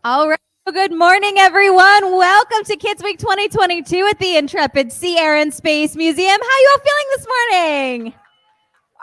All right. Well, good morning, everyone. Welcome to Kids Week 2022 at the Intrepid Sea, Air, and Space Museum. How you all feeling this morning?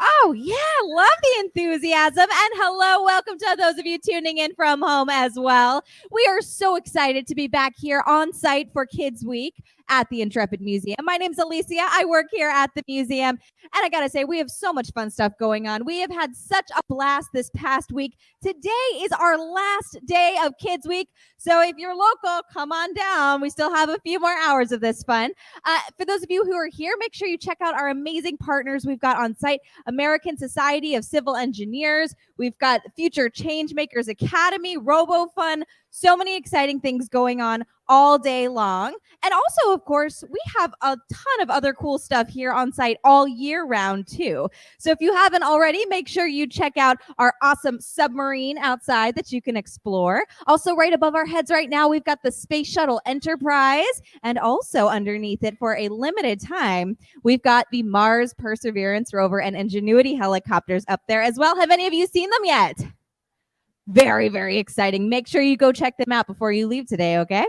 Oh, yeah, love the enthusiasm. And hello, welcome to those of you tuning in from home as well. We are so excited to be back here on site for Kids Week at the Intrepid Museum. My name's Alicia. I work here at the museum. And I got to say, we have so much fun stuff going on. We have had such a blast this past week. Today is our last day of Kids Week. So if you're local, come on down. We still have a few more hours of this fun. For those of you who are here, make sure you check out our amazing partners we've got on site. American Society of Civil Engineers. We've got Future Changemakers Academy, RoboFun, so many exciting things going on all day long. And also, of course, we have a ton of other cool stuff here on site all year round too. So if you haven't already, make sure you check out our awesome submarine outside that you can explore. Also, right above our heads right now, we've got the Space Shuttle Enterprise, and also underneath it for a limited time, we've got the Mars Perseverance rover and Ingenuity helicopters up there as well. Have any of you seen them yet? Very, very exciting. Make sure you go check them out before you leave today, okay?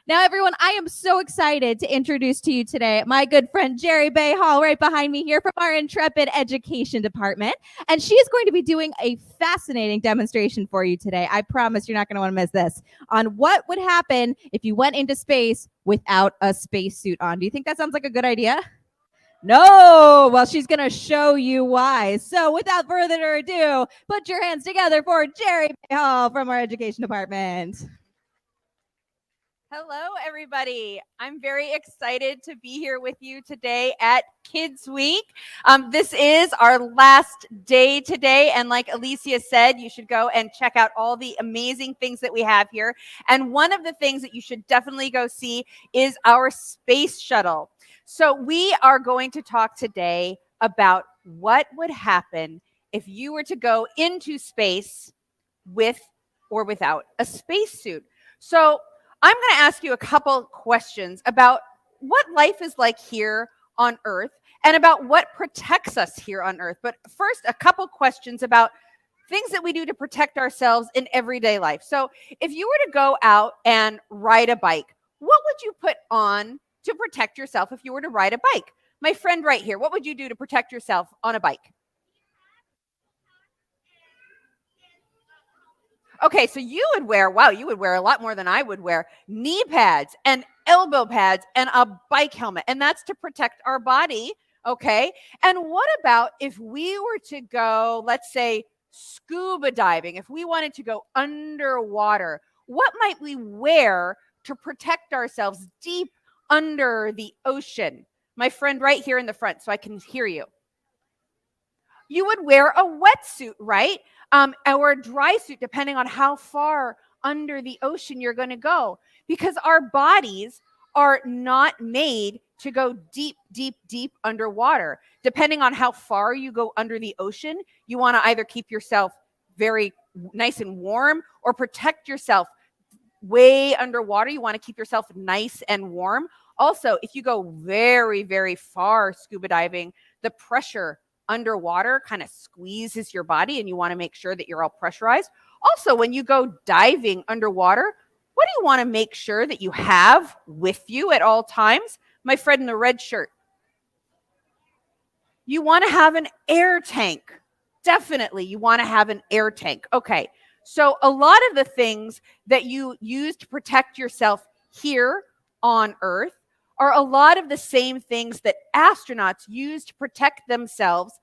Now, everyone, I am so excited to introduce to you today my good friend Jerry Bay Hall right behind me here from our Intrepid Education Department. And she is going to be doing a fascinating demonstration for you today. I promise you're not going to want to miss this, on what would happen if you went into space without a spacesuit on. Do you think that sounds like a good idea? No, well, she's going to show you why. So without further ado, put your hands together for Jerry Bay Hall from our Education Department. Hello, everybody. I'm very excited to be here with you today at Kids Week. This is our last day today. And like Alicia said, you should go and check out all the amazing things that we have here. And one of the things that you should definitely go see is our space shuttle. So we are going to talk today about what would happen if you were to go into space with or without a spacesuit. So I'm going to ask you a couple questions about what life is like here on Earth and about what protects us here on Earth. But first, a couple questions about things that we do to protect ourselves in everyday life. So if you were to go out and ride a bike, what would you put on to protect yourself if you were to ride a bike? My friend right here, what would you do to protect yourself on a bike? Okay, so you would wear a lot more than I would wear, knee pads and elbow pads and a bike helmet. And that's to protect our body, okay? And what about if we were to go, let's say, scuba diving, if we wanted to go underwater, what might we wear to protect ourselves deep under the ocean? My friend right here in the front, so I can hear you. You would wear a wetsuit, right? Or a dry suit, depending on how far under the ocean you're going to go. Because our bodies are not made to go deep, deep, deep underwater. Depending on how far you go under the ocean, you want to either keep yourself very nice and warm or protect yourself way underwater. You want to keep yourself nice and warm. Also, if you go very, very far scuba diving, the pressure underwater kind of squeezes your body and you want to make sure that you're all pressurized. Also, when you go diving underwater, what do you want to make sure that you have with you at all times? My friend in the red shirt. You want to have an air tank. Definitely, you want to have an air tank. Okay, so a lot of the things that you use to protect yourself here on Earth are a lot of the same things that astronauts use to protect themselves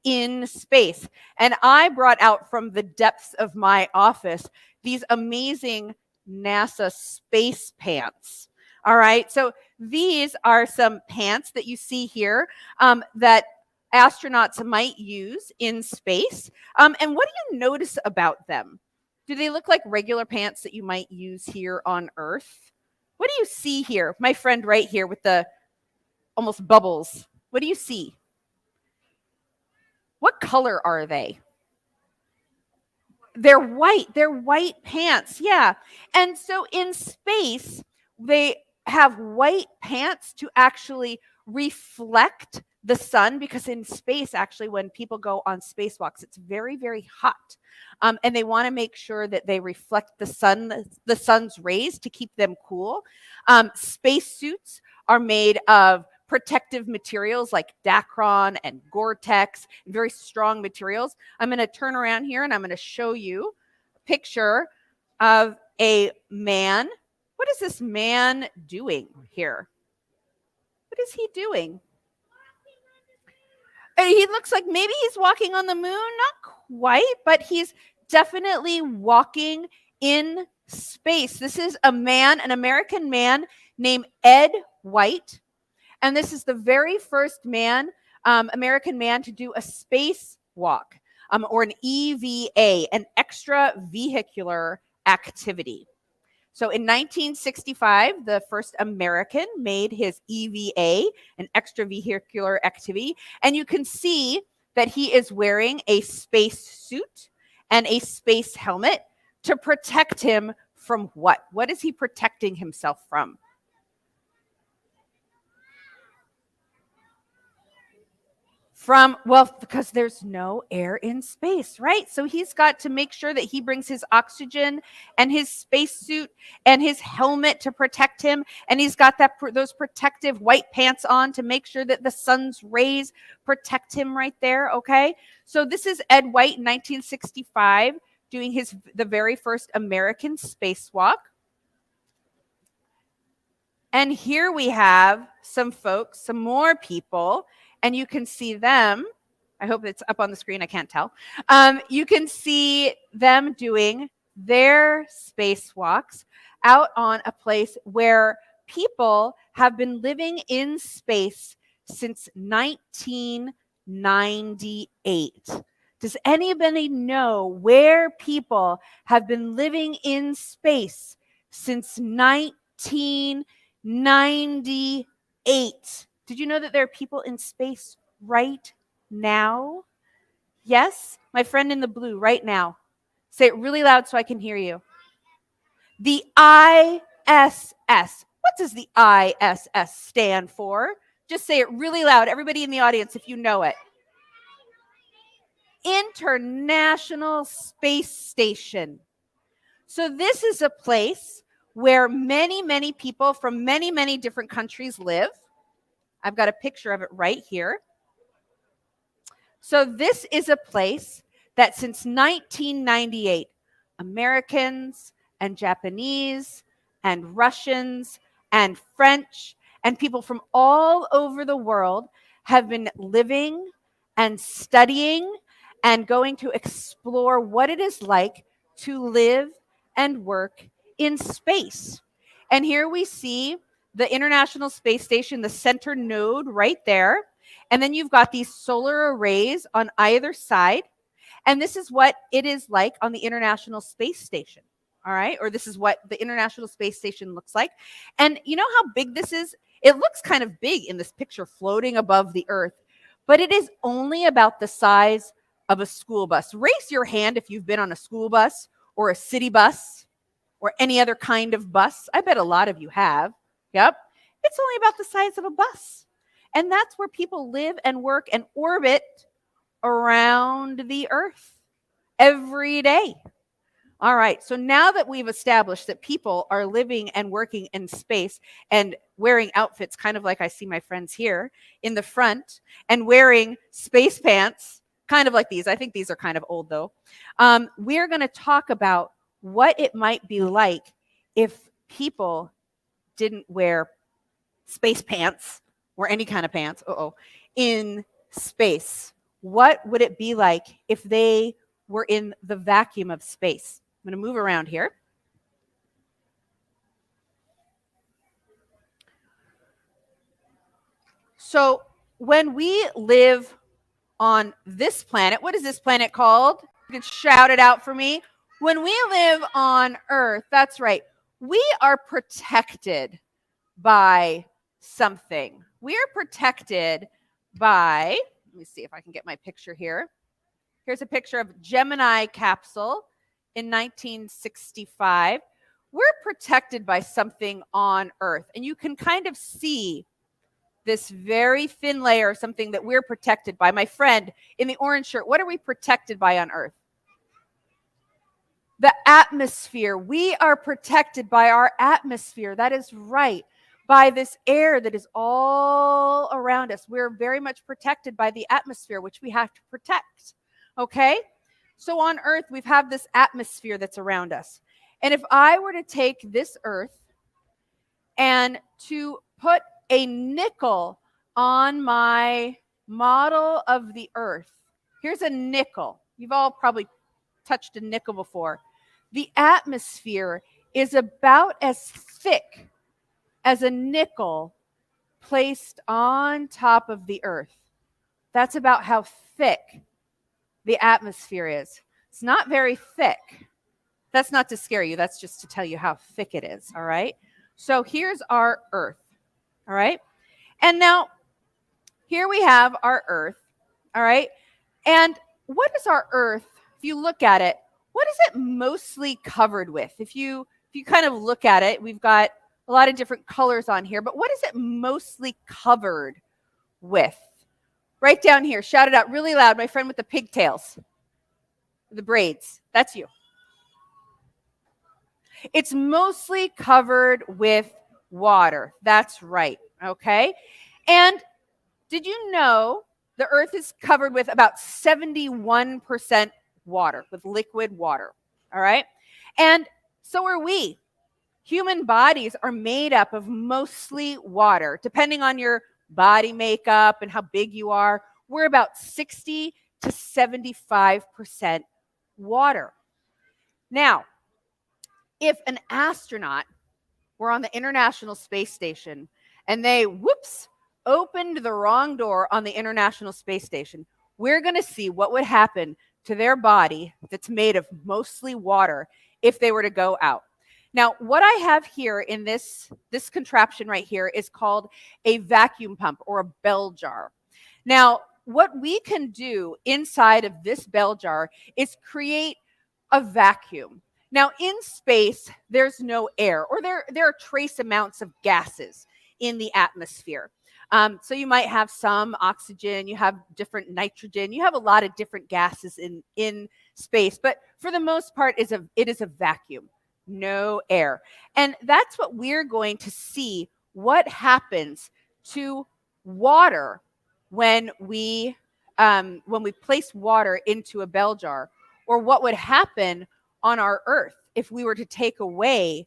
in space. And I brought out from the depths of my office these amazing NASA space pants. All right, so these are some pants that you see here that astronauts might use in space. And what do you notice about them? Do they look like regular pants that you might use here on Earth? What do you see here? My friend right here with the almost bubbles. What do you see? What color are they? They're white. They're white pants. Yeah. And so in space, they have white pants to actually reflect the sun, because in space, actually, when people go on spacewalks, it's very, very hot. And they want to make sure that they reflect the sun's rays to keep them cool. Spacesuits are made of protective materials like Dacron and Gore-Tex, very strong materials. I'm going to turn around here and I'm going to show you a picture of a man. What is this man doing here? What is he doing? He looks like maybe he's walking on the moon, not quite, but he's definitely walking in space. This is a man, an American man named Ed White. And this is the very first man, American man, to do a spacewalk, or an EVA, an extravehicular activity. So in 1965, the first American made his EVA, an extravehicular activity. And you can see that he is wearing a space suit and a space helmet to protect him from what? What is he protecting himself from? Well, because there's no air in space, right? So he's got to make sure that he brings his oxygen and his spacesuit and his helmet to protect him. And he's got those protective white pants on to make sure that the sun's rays protect him right there, okay? So this is Ed White in 1965 doing the very first American spacewalk. And here we have some folks, some more people, and you can see them. I hope it's up on the screen. I can't tell. You can see them doing their spacewalks out on a place where people have been living in space since 1998. Does anybody know where people have been living in space since 1998? Did you know that there are people in space right now? Yes? My friend in the blue, right now. Say it really loud so I can hear you. The ISS. What does the ISS stand for? Just say it really loud. Everybody in the audience, if you know it. International Space Station. So this is a place where many, many people from many, many different countries live. I've got a picture of it right here. So this is a place that since 1998, Americans and Japanese and Russians and French and people from all over the world have been living and studying and going to explore what it is like to live and work in space. And here we see the International Space Station, the center node right there. And then you've got these solar arrays on either side. And this is what it is like on the International Space Station. All right. Or this is what the International Space Station looks like. And you know how big this is? It looks kind of big in this picture floating above the Earth, but it is only about the size of a school bus. Raise your hand if you've been on a school bus or a city bus or any other kind of bus. I bet a lot of you have. Yep. It's only about the size of a bus. And that's where people live and work and orbit around the Earth every day. All right. So now that we've established that people are living and working in space and wearing outfits, kind of like I see my friends here in the front, and wearing space pants, kind of like these. I think these are kind of old, though. We're going to talk about what it might be like if people didn't wear space pants or any kind of pants in space. What would it be like if they were in the vacuum of space? I'm going to move around here. So when we live on this planet, what is this planet called? You can shout it out for me. When we live on Earth, that's right, we are protected by something. We are protected by, let me see if I can get my picture here. Here's a picture of Gemini capsule in 1965. We're protected by something on Earth, and you can kind of see this very thin layer of something that we're protected by. My friend in the orange shirt, what are we protected by on Earth? The atmosphere. We are protected by our atmosphere. That is right. By this air that is all around us. We're very much protected by the atmosphere, which we have to protect. Okay? So on Earth, we have this atmosphere that's around us. And if I were to take this Earth and to put a nickel on my model of the Earth, here's a nickel. You've all probably touched a nickel before. The atmosphere is about as thick as a nickel placed on top of the Earth. That's about how thick the atmosphere is. It's not very thick. That's not to scare you. That's just to tell you how thick it is, all right? So here's our Earth, all right? And now, here we have our Earth, all right? And what is our Earth, if you look at it, what is it mostly covered with? If you kind of look at it, we've got a lot of different colors on here, but what is it mostly covered with? Right down here, shout it out really loud, my friend with the pigtails, the braids, that's you. It's mostly covered with water, that's right, okay? And did you know the Earth is covered with about 71% water, with liquid water, all right? And so are we. Human bodies are made up of mostly water. Depending on your body makeup and how big you are, we're about 60 to 75% water. Now, if an astronaut were on the International Space Station and they, opened the wrong door on the International Space Station, we're going to see what would happen to their body that's made of mostly water if they were to go out. Now, what I have here in this contraption right here is called a vacuum pump or a bell jar. Now, what we can do inside of this bell jar is create a vacuum. Now, in space, there's no air, or there are trace amounts of gases in the atmosphere. So you might have some oxygen, you have different nitrogen, you have a lot of different gases in space, but for the most part, it is a vacuum, no air. And that's what we're going to see, what happens to water when we place water into a bell jar, or what would happen on our Earth if we were to take away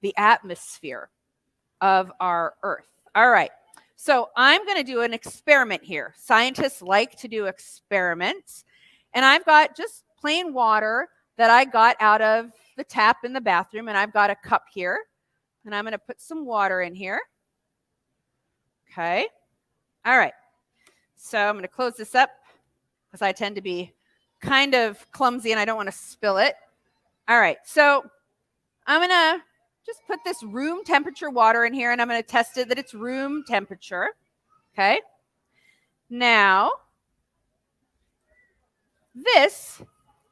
the atmosphere of our Earth. All right. So I'm going to do an experiment here. Scientists like to do experiments. And I've got just plain water that I got out of the tap in the bathroom. And I've got a cup here. And I'm going to put some water in here. Okay. All right. So I'm going to close this up because I tend to be kind of clumsy and I don't want to spill it. All right. So I'm going to just put this room temperature water in here, and I'm going to test it that it's room temperature. Okay. Now, this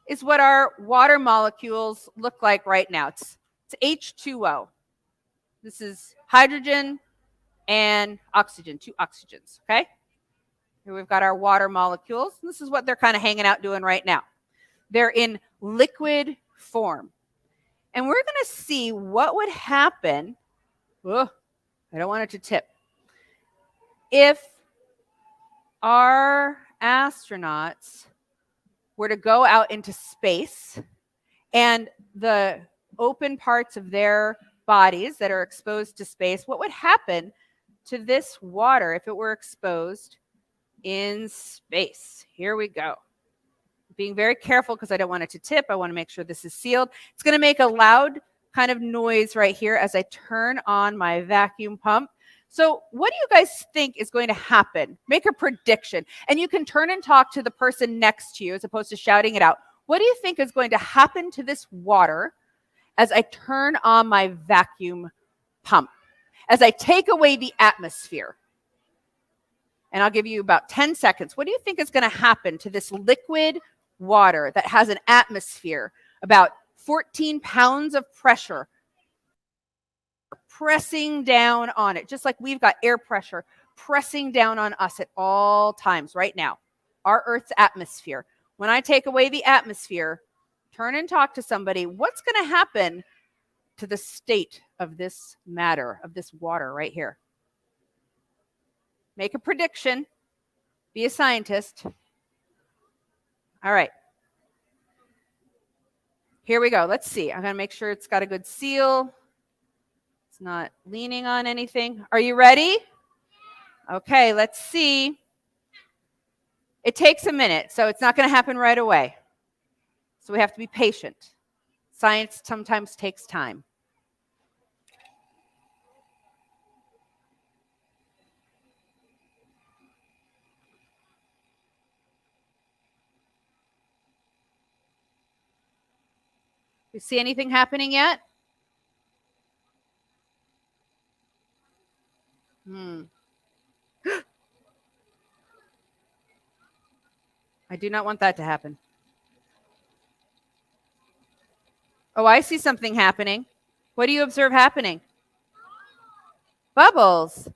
is what our water molecules look like right now. It's H2O. This is hydrogen and oxygen, 2 oxygens. Okay. Here we've got our water molecules. This is what they're kind of hanging out doing right now. They're in liquid form. And we're going to see what would happen. I don't want it to tip. If our astronauts were to go out into space and the open parts of their bodies that are exposed to space, what would happen to this water if it were exposed in space? Here we go. Being very careful because I don't want it to tip. I want to make sure this is sealed. It's going to make a loud kind of noise right here as I turn on my vacuum pump. So what do you guys think is going to happen? Make a prediction. And you can turn and talk to the person next to you as opposed to shouting it out. What do you think is going to happen to this water as I turn on my vacuum pump? As I take away the atmosphere? And I'll give you about 10 seconds. What do you think is going to happen to this liquid water that has an atmosphere, about 14 pounds of pressure pressing down on it, just like we've got air pressure pressing down on us at all times right now. Our Earth's atmosphere. When I take away the atmosphere, turn and talk to somebody. What's going to happen to the state of this matter, of this water right here? Make a prediction. Be a scientist. All right. Here we go. Let's see. I'm going to make sure it's got a good seal. It's not leaning on anything. Are you ready? Okay, let's see. It takes a minute, so it's not going to happen right away. So we have to be patient. Science sometimes takes time. You see anything happening yet? I do not want that to happen. Oh, I see something happening. What do you observe happening? Bubbles.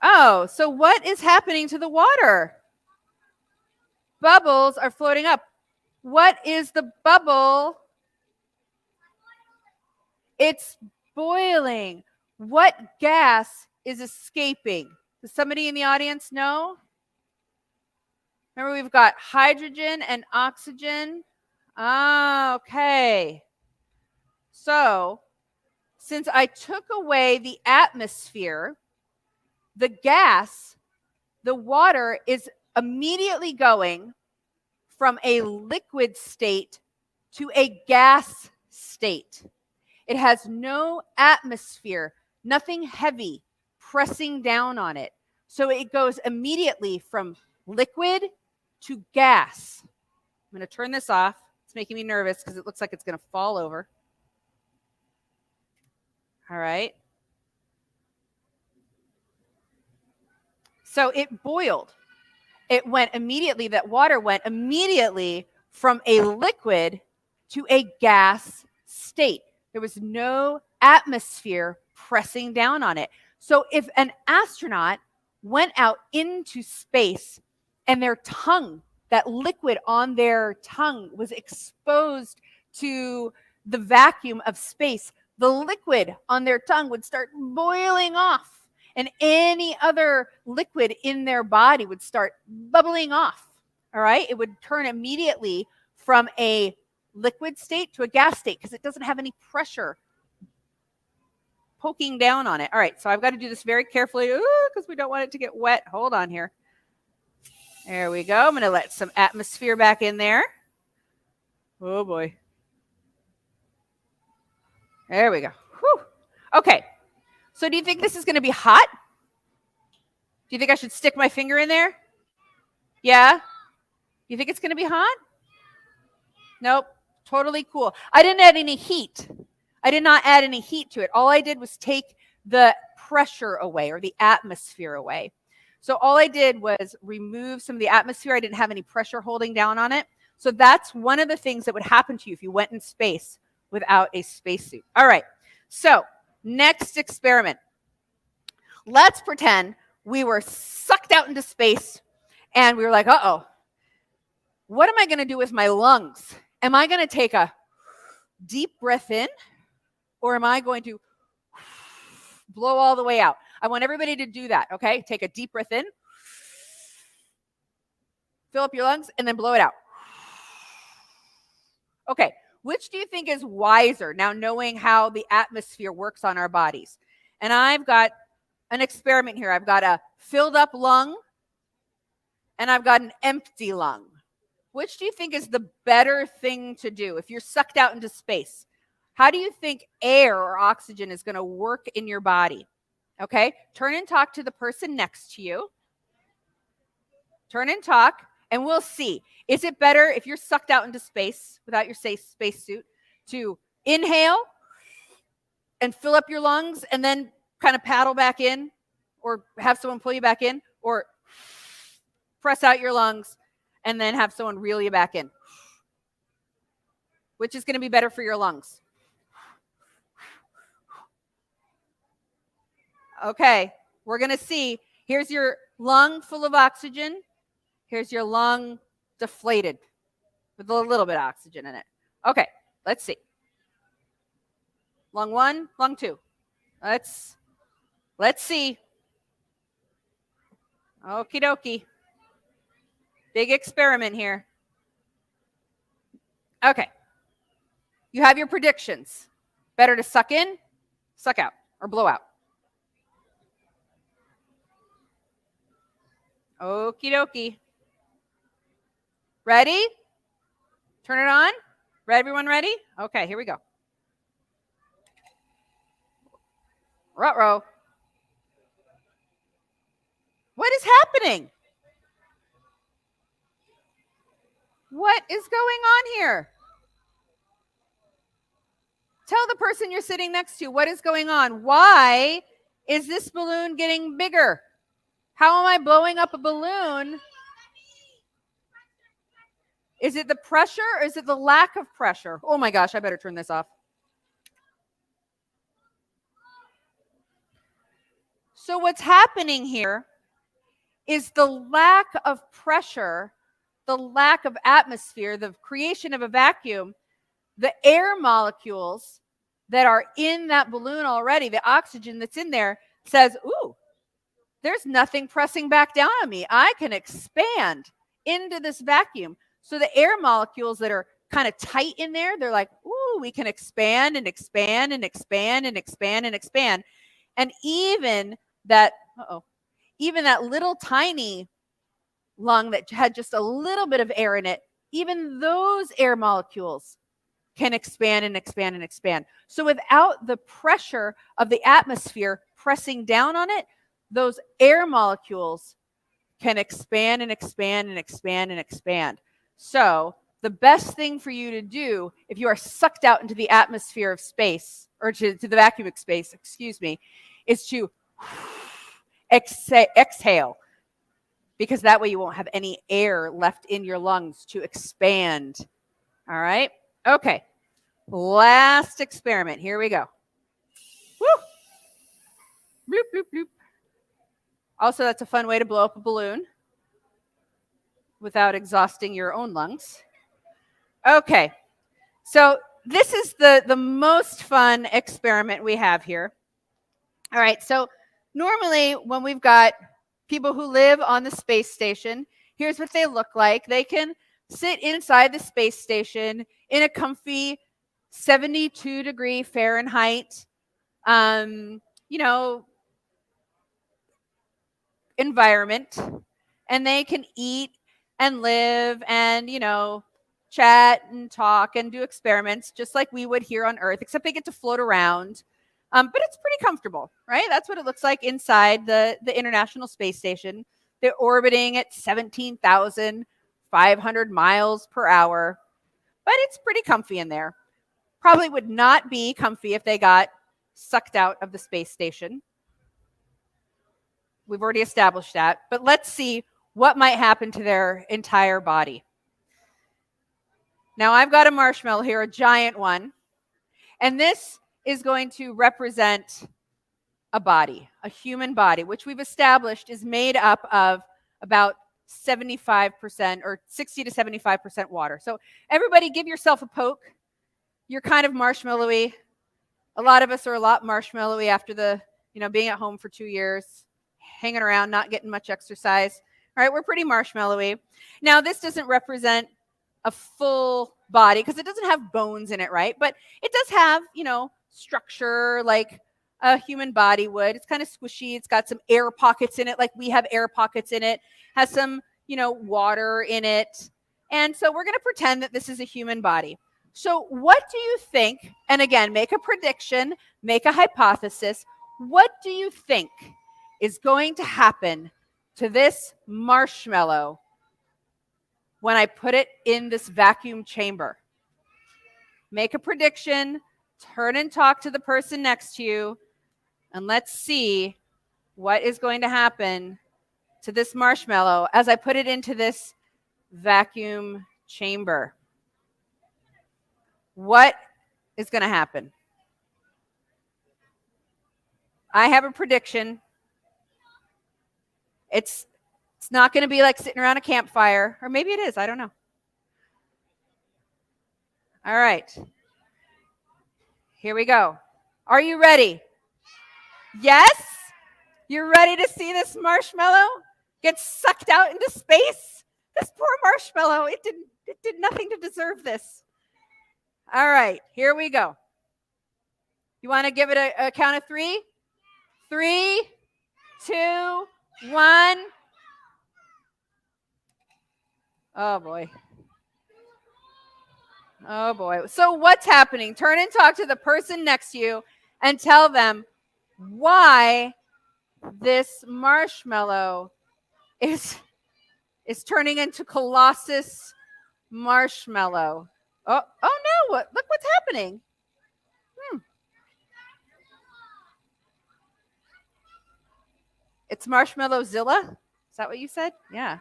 Oh, so what is happening to the water? Bubbles are floating up. What is the bubble? It's boiling. What gas is escaping? Does somebody in the audience know? Remember, we've got hydrogen and oxygen. Ah, okay. So, since I took away the atmosphere, the gas, the water is immediately going from a liquid state to a gas state. It has no atmosphere, nothing heavy pressing down on it. So it goes immediately from liquid to gas. I'm going to turn this off. It's making me nervous because it looks like it's going to fall over. All right. So it boiled. It went immediately, that water went immediately from a liquid to a gas state. There was no atmosphere pressing down on it. So if an astronaut went out into space and their tongue, that liquid on their tongue was exposed to the vacuum of space, the liquid on their tongue would start boiling off. And any other liquid in their body would start bubbling off. All right? It would turn immediately from a liquid state to a gas state because it doesn't have any pressure poking down on it. All right, so I've got to do this very carefully because we don't want it to get wet. Hold on here. There we go. I'm going to let some atmosphere back in there. Oh, boy. There we go. Whew. Okay. So do you think this is going to be hot? Do you think I should stick my finger in there? Yeah? You think it's going to be hot? Nope. Totally cool. I didn't add any heat. I did not add any heat to it. All I did was take the pressure away or the atmosphere away. So all I did was remove some of the atmosphere. I didn't have any pressure holding down on it. So that's one of the things that would happen to you if you went in space without a spacesuit. All right. So next experiment. Let's pretend we were sucked out into space and we were like, uh-oh, what am I going to do with my lungs? Am I going to take a deep breath in or am I going to blow all the way out? I want everybody to do that, okay? Take a deep breath in, fill up your lungs, and then blow it out. Okay, which do you think is wiser now knowing how the atmosphere works on our bodies? And I've got an experiment here. I've got a filled up lung and I've got an empty lung. Which do you think is the better thing to do if you're sucked out into space? How do you think air or oxygen is going to work in your body? Okay, turn and talk to the person next to you. Turn and talk, and we'll see. Is it better if you're sucked out into space without your spacesuit to inhale and fill up your lungs and then kind of paddle back in or have someone pull you back in, or press out your lungs and then have someone reel you back in? Which is going to be better for your lungs? Okay, we're going to see. Here's your lung full of oxygen. Here's your lung deflated with a little bit of oxygen in it. Okay, let's see. Lung 1, lung 2. Let's see. Okie dokie. Big experiment here. Okay. You have your predictions. Better to suck in, suck out, or blow out. Okie dokie. Ready? Turn it on. Everyone ready? Okay, here we go. Ruh-roh. What is happening? What is going on here? Tell the person you're sitting next to what is going on. Why is this balloon getting bigger? How am I blowing up a balloon? Is it the pressure or is it the lack of pressure? Oh my gosh, I better turn this off. So what's happening here is the lack of pressure, the lack of atmosphere, the creation of a vacuum. The air molecules that are in that balloon already, the oxygen that's in there, says, ooh, there's nothing pressing back down on me. I can expand into this vacuum. So the air molecules that are kind of tight in there, they're like, ooh, we can expand and expand and expand and expand and expand. And even that little tiny lung that had just a little bit of air in it, even those air molecules can expand and expand and expand. So without the pressure of the atmosphere pressing down on it, those air molecules can expand and expand and expand and expand. So the best thing for you to do if you are sucked out into the atmosphere of space, or to the vacuum of space, is to exhale, because that way you won't have any air left in your lungs to expand. All right? Okay, last experiment. Here we go. Woo! Bloop, bloop, bloop. Also, that's a fun way to blow up a balloon without exhausting your own lungs. Okay, so this is the most fun experiment we have here. All right, so normally when we've got people who live on the space station, here's what they look like. They can sit inside the space station in a comfy 72-degree Fahrenheit, environment, and they can eat and live and, chat and talk and do experiments just like we would here on Earth, except they get to float around. But it's pretty comfortable, right? That's what it looks like inside the International Space Station. They're orbiting at 17,500 miles per hour, but it's pretty comfy in there. Probably would not be comfy if they got sucked out of the space station. We've already established that, but let's see what might happen to their entire body. Now I've got a marshmallow here, a giant one, and this is going to represent a body, a human body, which we've established is made up of about 75% or 60 to 75% water. So everybody give yourself a poke. You're kind of marshmallowy. A lot of us are a lot marshmallowy after being at home for 2 years, hanging around, not getting much exercise. All right, we're pretty marshmallowy. Now, this doesn't represent a full body because it doesn't have bones in it, right? But it does have, structure like a human body would. It's kind of squishy. It's got some air pockets in it, like we have air pockets in it. Has some, water in it. And so we're going to pretend that this is a human body. So what do you think? And again, make a prediction, make a hypothesis. What do you think is going to happen to this marshmallow when I put it in this vacuum chamber? Make a prediction, turn and talk to the person next to you, and let's see what is going to happen to this marshmallow as I put it into this vacuum chamber. What is going to happen? I have a prediction. It's not going to be like sitting around a campfire, or maybe it is. I don't know. All right. Here we go. Are you ready? Yes? You're ready to see this marshmallow get sucked out into space? This poor marshmallow, it did nothing to deserve this. All right, here we go. You want to give it a count of 3? 3, 2, 1. Oh boy. Oh boy. So what's happening? Turn and talk to the person next to you and tell them why this marshmallow is turning into Colossus marshmallow. Oh no, look what's happening. It's Marshmallowzilla? Is that what you said? Yeah.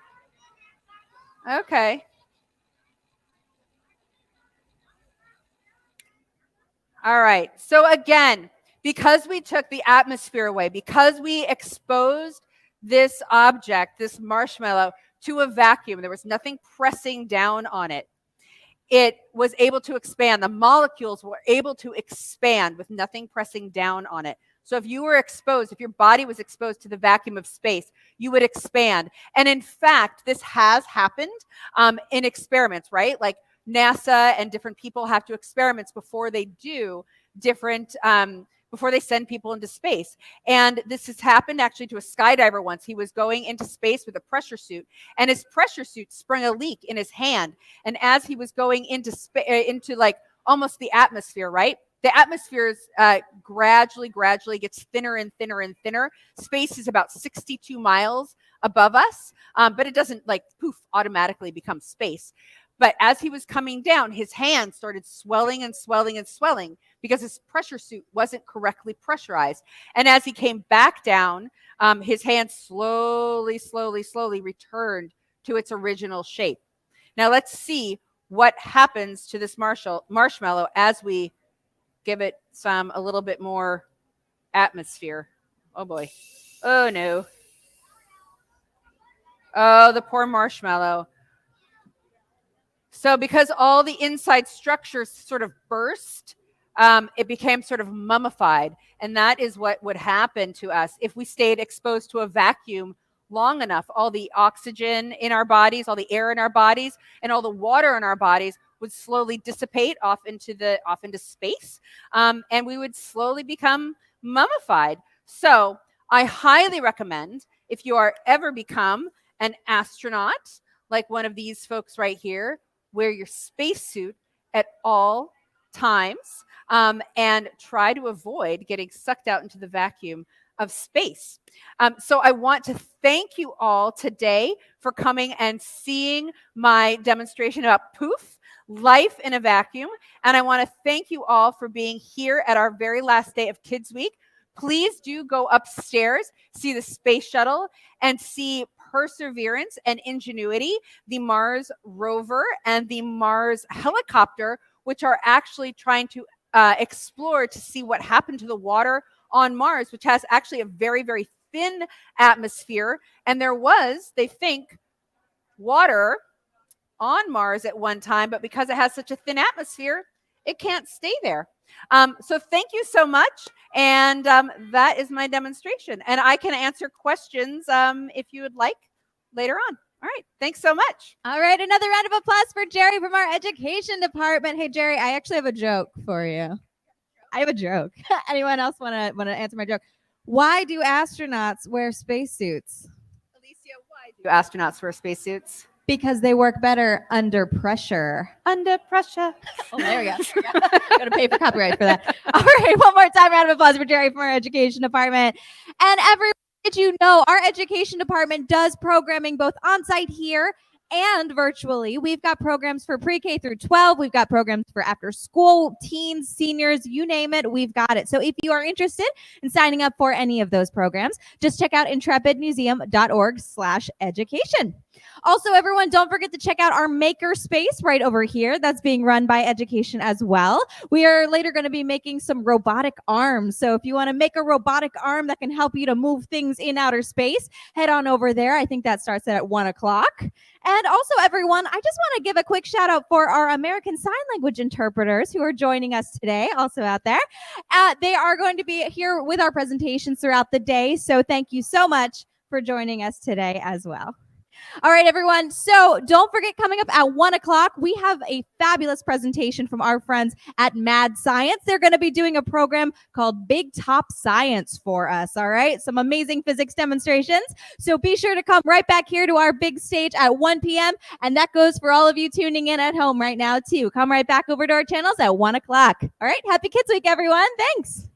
Okay. All right. So again, because we took the atmosphere away, because we exposed this object, this marshmallow, to a vacuum, there was nothing pressing down on it. It was able to expand. The molecules were able to expand with nothing pressing down on it. So if you were exposed, if your body was exposed to the vacuum of space, you would expand. And in fact, this has happened in experiments, right? Like NASA and different people have to experiments before they do different, before they send people into space. And this has happened actually to a skydiver once. He was going into space with a pressure suit, and his pressure suit sprung a leak in his hand. And as he was going into like almost the atmosphere, right? The atmosphere gradually gets thinner and thinner and thinner. Space is about 62 miles above us, but it doesn't like poof automatically become space. But as he was coming down, his hand started swelling and swelling and swelling because his pressure suit wasn't correctly pressurized. And as he came back down, his hand slowly returned to its original shape. Now let's see what happens to this marshmallow as we give it a little bit more atmosphere. Oh boy. Oh no. Oh, the poor marshmallow. So because all the inside structures sort of burst, it became sort of mummified. And that is what would happen to us if we stayed exposed to a vacuum long enough. All the oxygen in our bodies, all the air in our bodies, and all the water in our bodies would slowly dissipate off into space, and we would slowly become mummified. So I highly recommend, if you are ever become an astronaut, like one of these folks right here, wear your spacesuit at all times, and try to avoid getting sucked out into the vacuum of space. So I want to thank you all today for coming and seeing my demonstration about Poof, Life in a Vacuum. And I want to thank you all for being here at our very last day of Kids Week. Please do go upstairs, see the space shuttle, and see Perseverance and Ingenuity, the Mars rover and the Mars helicopter, which are actually trying to explore to see what happened to the water on Mars, which has actually a very, very thin atmosphere. And there was, they think, water on Mars at one time, but because it has such a thin atmosphere, it can't stay there. So thank you so much. And that is my demonstration. And I can answer questions if you would like later on. All right. Thanks so much. All right. Another round of applause for Jerry from our education department. Hey, Jerry, I actually have a joke for you. I have a joke. Anyone else want to answer my joke? Why do astronauts wear spacesuits? Alicia, why do astronauts wear spacesuits? Because they work better under pressure. Under pressure. Oh, there we go. Got to pay for copyright for that. All right, one more time, round of applause for Jerry from our education department. And everyone, did you know our education department does programming both on-site here and virtually. We've got programs for pre-K through 12. We've got programs for after school, teens, seniors, you name it, we've got it. So if you are interested in signing up for any of those programs, just check out intrepidmuseum.org/education. Also, everyone, don't forget to check out our maker space right over here. That's being run by Education as well. We are later going to be making some robotic arms. So if you want to make a robotic arm that can help you to move things in outer space, head on over there. I think that starts at 1 o'clock. And also, everyone, I just want to give a quick shout out for our American Sign Language interpreters who are joining us today, also out there. They are going to be here with our presentations throughout the day. So thank you so much for joining us today as well. All right, everyone. So don't forget, coming up at 1 o'clock, we have a fabulous presentation from our friends at Mad Science. They're going to be doing a program called Big Top Science for us. All right, some amazing physics demonstrations. So be sure to come right back here to our big stage at 1 p.m. And that goes for all of you tuning in at home right now, too. Come right back over to our channels at 1 o'clock. All right, happy Kids Week, everyone. Thanks.